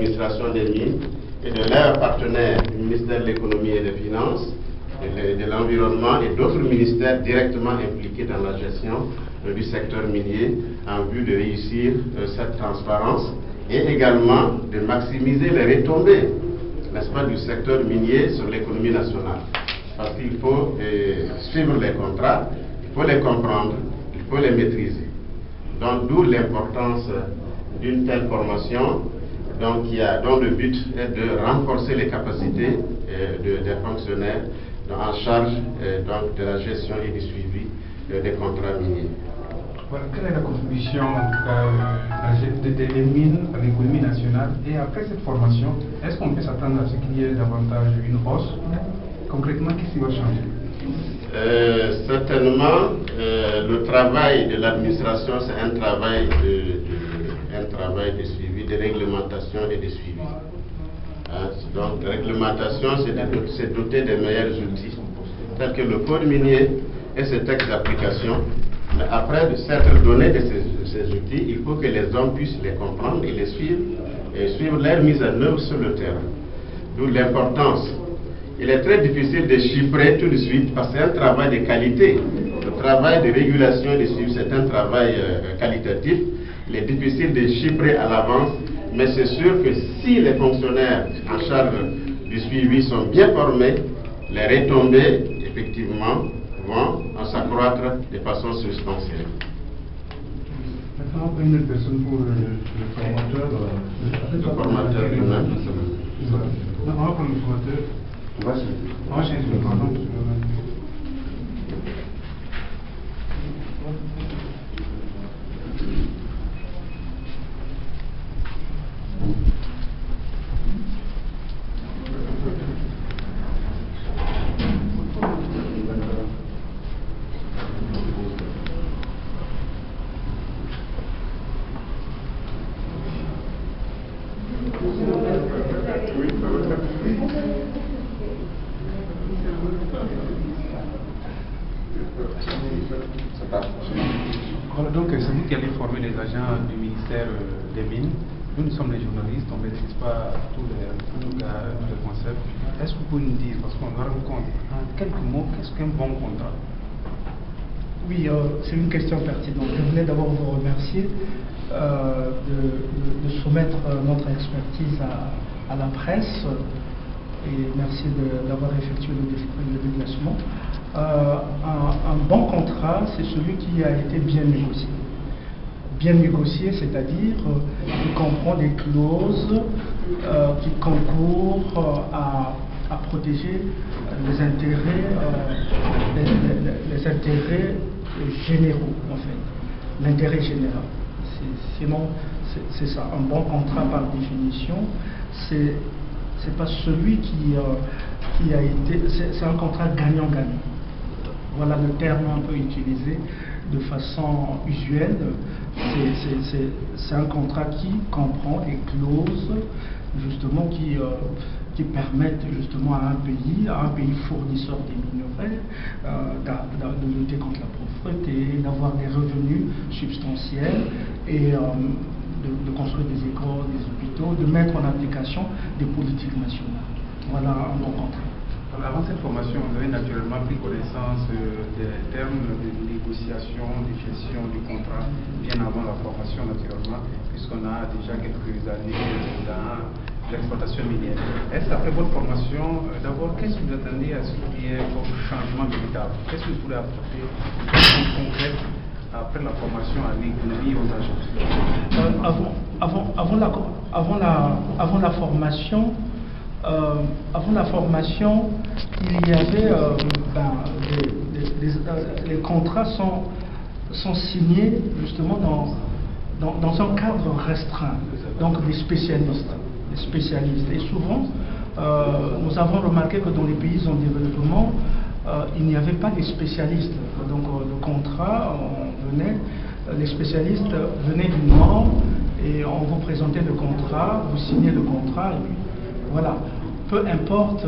l'administration des mines et de leurs partenaires, du ministère de l'économie et des finances, de l'environnement et d'autres ministères directement impliqués dans la gestion du secteur minier en vue de réussir cette transparence et également de maximiser les retombées, n'est-ce pas, du secteur minier sur l'économie nationale. Parce qu'il faut suivre les contrats, il faut les comprendre, il faut les maîtriser. Donc d'où l'importance d'une telle formation dont le but est de renforcer les capacités des fonctionnaires en charge de la gestion et du suivi des contrats miniers. Voilà, quelle est la contribution des mines à l'économie nationale? Et après cette formation, est-ce qu'on peut s'attendre à ce qu'il y ait davantage une hausse? Concrètement, qu'est-ce qui va changer? Certainement, le travail de l'administration, c'est un travail de suivi, de réglementation et de suivi. Donc, la réglementation, c'est doter des meilleurs outils, tels que le code minier et ses textes d'application. Mais après de s'être donné de ces outils, il faut que les hommes puissent les comprendre et les suivre, et suivre leur mise en œuvre sur le terrain. D'où l'importance. Il est très difficile de chiffrer tout de suite parce que c'est un travail de qualité. Le travail de régulation et de suivi, c'est un travail qualitatif. Il est difficile de chiffrer à l'avance, mais c'est sûr que si les fonctionnaires en charge du suivi sont bien formés, les retombées, effectivement, vont s'accroître de façon substantielle. Maintenant, une personne pour le formateur. Le formateur lui-même. Non, on va prendre le formateur. On va changer le pardon. Voilà, donc c'est vous qui allez former les agents du ministère des Mines. Nous sommes les journalistes, on ne maîtrise pas tous les concepts. Est-ce que vous pouvez nous dire, parce qu'on va rendre compte, en quelques mots, qu'est-ce qu'un bon contrat? Oui, c'est une question pertinente. Je voulais d'abord vous remercier de soumettre notre expertise à la presse et merci d'avoir effectué le déplacement. Un bon contrat, c'est celui qui a été bien négocié. Bien négocié, c'est-à-dire qui comprend des clauses qui concourent à protéger les intérêts généraux, en fait, l'intérêt général. Sinon, c'est ça. Un bon contrat, par définition, c'est pas celui qui a été. C'est un contrat gagnant-gagnant. Voilà le terme un peu utilisé de façon usuelle. C'est un contrat qui comprend des clauses justement qui permettent justement à un pays fournisseur des minerais de lutter contre la pauvreté, d'avoir des revenus substantiels et de construire des écoles, des hôpitaux, de mettre en application des politiques nationales. Voilà un bon contrat. Avant cette formation, vous avez naturellement pris connaissance des termes de négociation, de gestion du contrat, bien avant la formation naturellement, puisqu'on a déjà quelques années dans l'exploitation minière. Est-ce qu'après votre formation, d'abord, qu'est-ce que vous attendez à ce qu'il y ait comme changement véritable? Qu'est-ce que vous voulez apporter de concret après la formation à l'économie et aux agents? Avant la formation, il y avait les contrats sont signés justement dans un cadre restreint, donc des spécialistes. Et souvent, nous avons remarqué que dans les pays en développement, il n'y avait pas de spécialistes. Donc le contrat, les spécialistes venaient du Nord et on vous présentait le contrat, vous signez le contrat et puis voilà. Peu importe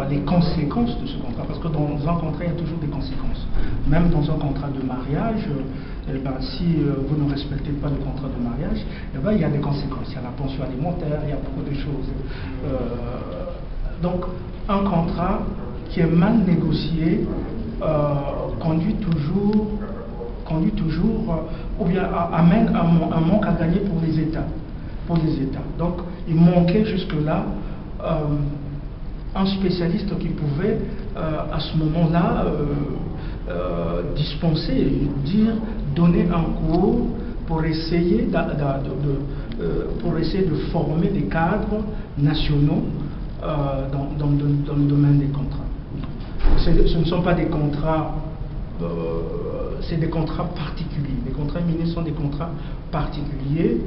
les conséquences de ce contrat, parce que dans un contrat, il y a toujours des conséquences. Même dans un contrat de mariage, si vous ne respectez pas le contrat de mariage, il y a des conséquences. Il y a la pension alimentaire, il y a beaucoup de choses. Donc, un contrat qui est mal négocié conduit toujours ou bien amène un manque à gagner pour les États. Donc, il manquait jusque-là un spécialiste qui pouvait à ce moment-là dispenser, donner un cours pour essayer de former des cadres nationaux dans le domaine des contrats. Ce ne sont pas des contrats, c'est des contrats particuliers. Les contrats miniers sont des contrats particuliers.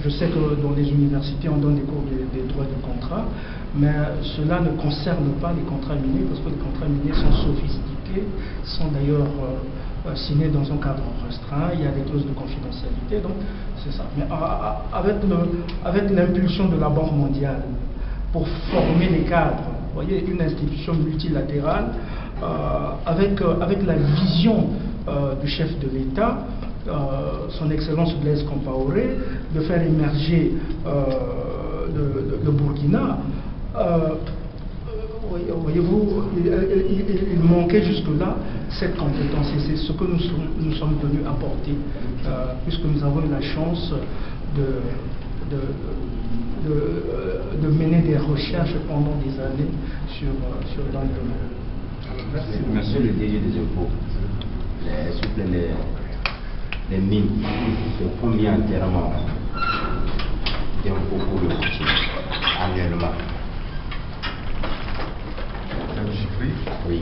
Je sais que dans les universités, on donne des cours des droits de contrat, mais cela ne concerne pas les contrats miniers, parce que les contrats miniers sont sophistiqués, sont d'ailleurs signés dans un cadre restreint, il y a des clauses de confidentialité, donc c'est ça. Mais avec l'impulsion de la Banque mondiale pour former les cadres, vous voyez, une institution multilatérale, avec la vision du chef de l'État, son Excellence Blaise Compaoré, de faire émerger le Burkina. Voyez-vous, il manquait jusque-là cette compétence, et c'est ce que nous sommes venus apporter, puisque nous avons eu la chance de mener des recherches pendant des années dans le domaine. Monsieur le DG des impôts, les mines, c'est combien entièrement d'impôts pour le Burkina annuellement? Vous chiffrez? Oui.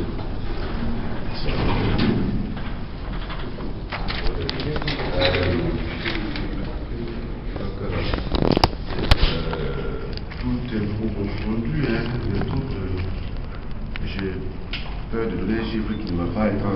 Tout impôt confondu, j'ai peur de donner un chiffre qui ne va pas être